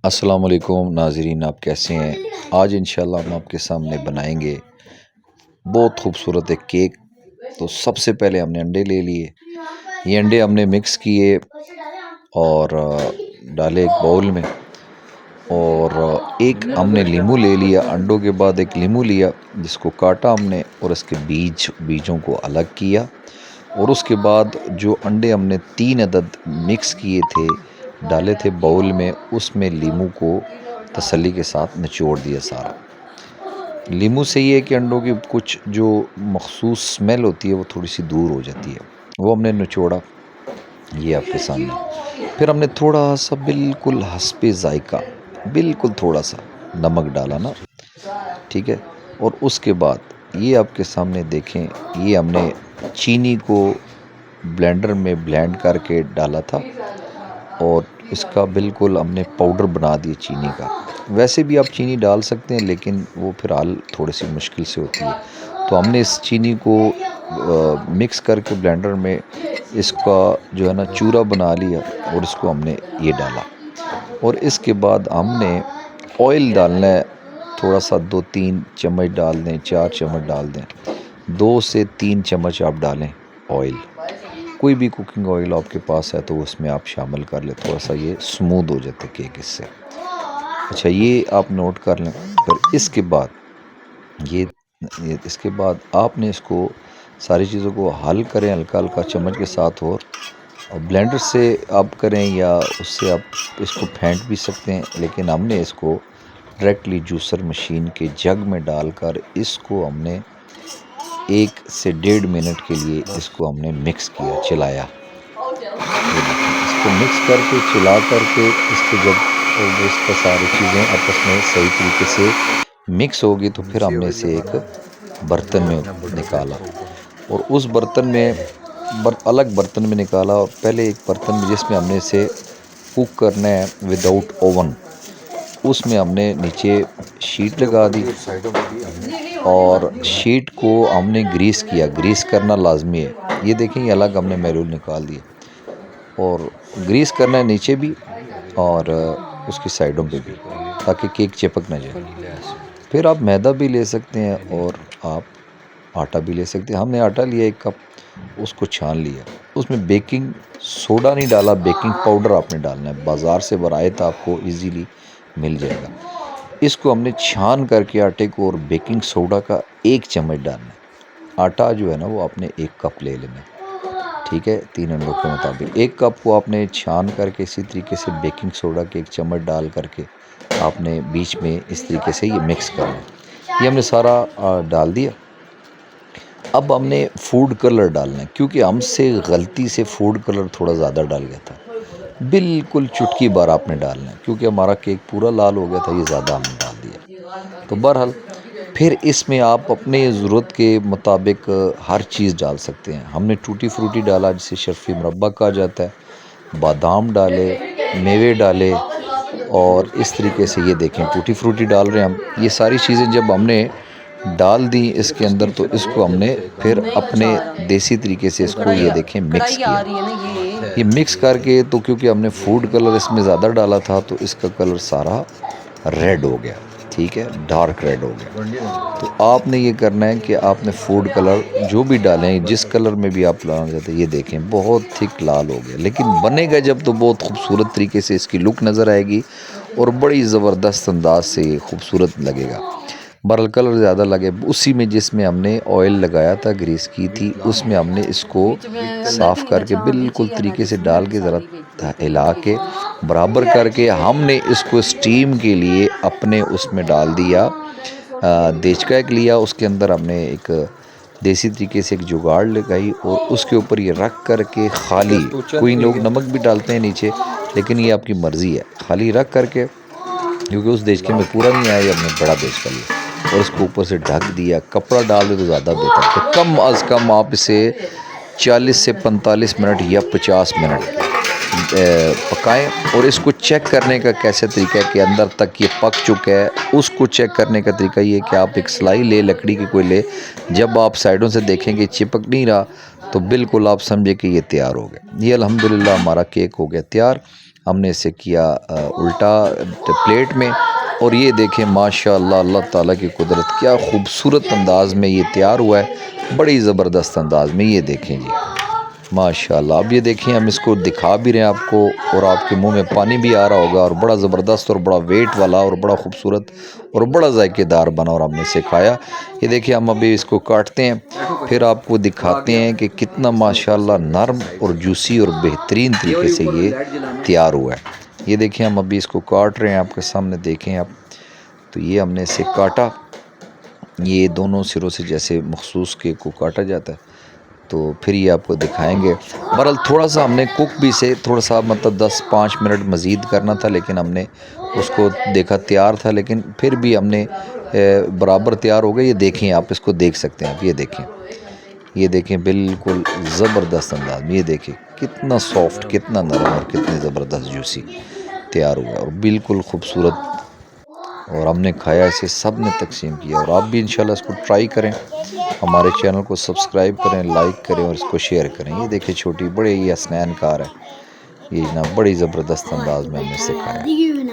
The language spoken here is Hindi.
अस्सलाम वालेकुम नाज़रीन, आप कैसे हैं। आज इंशाल्लाह हम आपके सामने बनाएंगे बहुत खूबसूरत एक केक। तो सबसे पहले हमने अंडे ले लिए। ये अंडे हमने मिक्स किए और डाले एक बाउल में। और एक हमने लीमू ले लिया। अंडों के बाद एक लीमू लिया जिसको काटा हमने और इसके बीजों को अलग किया। और उसके बाद जो अंडे हमने 3 अदद मिक्स किए थे, डाले थे बाउल में, उसमें लीमू को तसल्ली के साथ निचोड़ दिया सारा। लीमू से ये है कि अंडों की कुछ जो मखसूस स्मेल होती है वो थोड़ी सी दूर हो जाती है। वो हमने निचोड़ा, ये आपके सामने। फिर हमने थोड़ा सा बिल्कुल हस्बे जायका, बिल्कुल थोड़ा सा नमक डाला ना, ठीक है। और उसके बाद ये आपके सामने देखें, ये हमने चीनी को ब्लेंडर में ब्लेंड करके डाला था और इसका बिल्कुल हमने पाउडर बना दिया चीनी का। वैसे भी आप चीनी डाल सकते हैं लेकिन वो फिर हाल थोड़ी सी मुश्किल से होती है। तो हमने इस चीनी को मिक्स करके ब्लेंडर में इसका जो है ना चूरा बना लिया और इसको हमने ये डाला। और इसके बाद हमने ऑयल डालना है, थोड़ा सा 2-3 चम्मच डाल दें, 4 चम्मच डाल दें, 2 से 3 चम्मच आप डालें ऑयल। कोई भी कुकिंग ऑयल आपके पास है तो उसमें आप शामिल कर लें, थोड़ा सा ये स्मूथ हो जाते केक इससे। अच्छा, ये आप नोट कर लें। फिर इसके बाद इसके बाद आपने इसको सारी चीज़ों को हल करें हल्का हल्का चम्मच के साथ। और ब्लेंडर से आप करें या उससे आप इसको फेंट भी सकते हैं, लेकिन हमने इसको डायरेक्टली जूसर मशीन के जग में डालकर इसको हमने 1 से 1.5 मिनट के लिए इसको हमने मिक्स किया, चलाया। ये देखिए, इसको मिक्स करके चिल्ला करके इसको जब इसका सारी चीज़ें आपस में सही तरीके से मिक्स होगी तो फिर हमने इसे एक बर्तन में निकाला। और उस बर्तन में अलग बर्तन में निकाला। और पहले एक बर्तन में जिसमें हमने इसे कुक करना है विदाउट ओवन, उसमें हमने नीचे शीट लगा दी और शीट को हमने ग्रीस किया। ग्रीस करना लाजमी है। ये देखें, ये अलग हमने मैरून निकाल दिए। और ग्रीस करना है नीचे भी और उसकी साइडों पे भी, ताकि केक चिपक ना जाए। फिर आप मैदा भी ले सकते हैं और आप आटा भी ले सकते हैं। हमने आटा लिया 1 कप, उसको छान लिया। उसमें बेकिंग सोडा नहीं डाला, बेकिंग पाउडर आपने डालना है। बाज़ार से बायत आपको इजीली मिल जाएगा। इसको हमने छान करके आटे को और बेकिंग सोडा का 1 चम्मच डालना है। आटा जो है ना वो आपने 1 कप ले लेना है, ठीक है, 3 अंडों के मुताबिक। 1 कप को आपने छान करके इसी तरीके से बेकिंग सोडा के 1 चम्मच डाल करके आपने बीच में इस तरीके से ये मिक्स करना है। ये हमने सारा डाल दिया। अब हमने फूड कलर डालना है, क्योंकि हमसे गलती से फूड कलर थोड़ा ज़्यादा डाल गया था। बिल्कुल चुटकी भर आपने डालना है, क्योंकि हमारा केक पूरा लाल हो गया था, ये ज़्यादा हमने डाल दिया। तो बहरहाल फिर इसमें आप अपने ज़रूरत के मुताबिक हर चीज़ डाल सकते हैं। हमने टूटी फ्रूटी डाला, जिसे शर्फ़ी मुरब्बा कहा जाता है, बादाम डाले, मेवे डाले। और इस तरीके से ये देखें, टूटी फ्रूटी डाल रहे हैं हम। ये सारी चीज़ें जब हमने डाल दी इसके अंदर, तो इसको हमने फिर अपने देसी तरीके से इसको ये देखें मिक्स किया। ये मिक्स करके, तो क्योंकि हमने फूड कलर इसमें ज़्यादा डाला था तो इसका कलर सारा रेड हो गया, ठीक है, डार्क रेड हो गया। तो आपने ये करना है कि आपने फूड कलर जो भी डालें, जिस कलर में भी आप लाना चाहते हैं, ये देखें बहुत थिक लाल हो गया। लेकिन बनेगा जब तो बहुत खूबसूरत तरीके से इसकी लुक नज़र आएगी और बड़ी ज़बरदस्त अंदाज से ये खूबसूरत लगेगा। बहरहाल कलर ज़्यादा लगे उसी में जिसमें हमने ऑयल लगाया था, ग्रीस की थी, उसमें हमने इसको साफ़ करके बिल्कुल तरीके से डाल के ज़रा हिला के बराबर करके हमने इसको स्टीम के लिए अपने उसमें डाल दिया। देचका एक लिया, उसके अंदर हमने एक देसी तरीके से एक जुगाड़ लगाई और उसके ऊपर ये रख करके खाली, कोई लोग नमक भी डालते हैं नीचे, लेकिन ये आपकी मर्ज़ी है, खाली रख करके, क्योंकि उस देचके में पूरा नहीं आया, हमने बड़ा देचका लिया और इसको ऊपर से ढक दिया। कपड़ा डाल दे तो ज़्यादा बेहतर। तो कम अज़ कम आप इसे 40 से 45 मिनट या 50 मिनट पकाएं। और इसको चेक करने का कैसे तरीका है कि अंदर तक ये पक चुका है, उसको चेक करने का तरीका ये है कि आप एक सिलाई ले, लकड़ी की कोई ले, जब आप साइडों से देखेंगे चिपक नहीं रहा तो बिल्कुल आप समझे कि ये तैयार हो गया। ये अल्हम्दुलिल्लाह हमारा केक हो गया तैयार। हमने इसे किया उल्टा प्लेट में, और ये देखें माशाअल्लाह अल्लाह ताला की कुदरत, क्या खूबसूरत अंदाज़ में ये तैयार हुआ है, बड़ी ज़बरदस्त अंदाज़ में। ये देखें जी माशाअल्लाह। अब ये देखें हम इसको दिखा भी रहे हैं आपको, और आपके मुंह में पानी भी आ रहा होगा, और बड़ा ज़बरदस्त और बड़ा वेट वाला और बड़ा खूबसूरत और बड़ा जायकेदार बना, और हमने इसे खाया। ये देखिए हम अभी इसको काटते हैं, फिर आपको दिखाते हैं कि कितना माशाअल्लाह नरम और जूसी और बेहतरीन तरीके से ये तैयार हुआ है। ये देखिए हम अभी इसको काट रहे हैं, आपके सामने देखें आप। तो ये हमने इसे काटा, ये दोनों सिरों से जैसे मखसूस केक को काटा जाता है, तो फिर ये आपको दिखाएंगे। बहरहाल थोड़ा सा हमने कुक भी से थोड़ा सा मतलब 10-5 मिनट मज़ीद करना था, लेकिन हमने उसको देखा तैयार था, लेकिन फिर भी हमने बराबर तैयार हो गया। ये देखें आप, इसको देख सकते हैं आप, ये देखें बिल्कुल ज़बरदस्त अंदाज में। ये देखें कितना सॉफ्ट, कितना नरम और कितनी ज़बरदस्त जूसी तैयार हुआ, और बिल्कुल खूबसूरत। और हमने खाया, इसे सब ने तकसीम किया, और आप भी इंशाल्लाह इसको ट्राई करें। हमारे चैनल को सब्सक्राइब करें, लाइक करें और इसको शेयर करें। ये देखिए छोटी बड़े ये हसनैन कार है, ये जनाब बड़ी ज़बरदस्त अंदाज में हमने इसे खाया।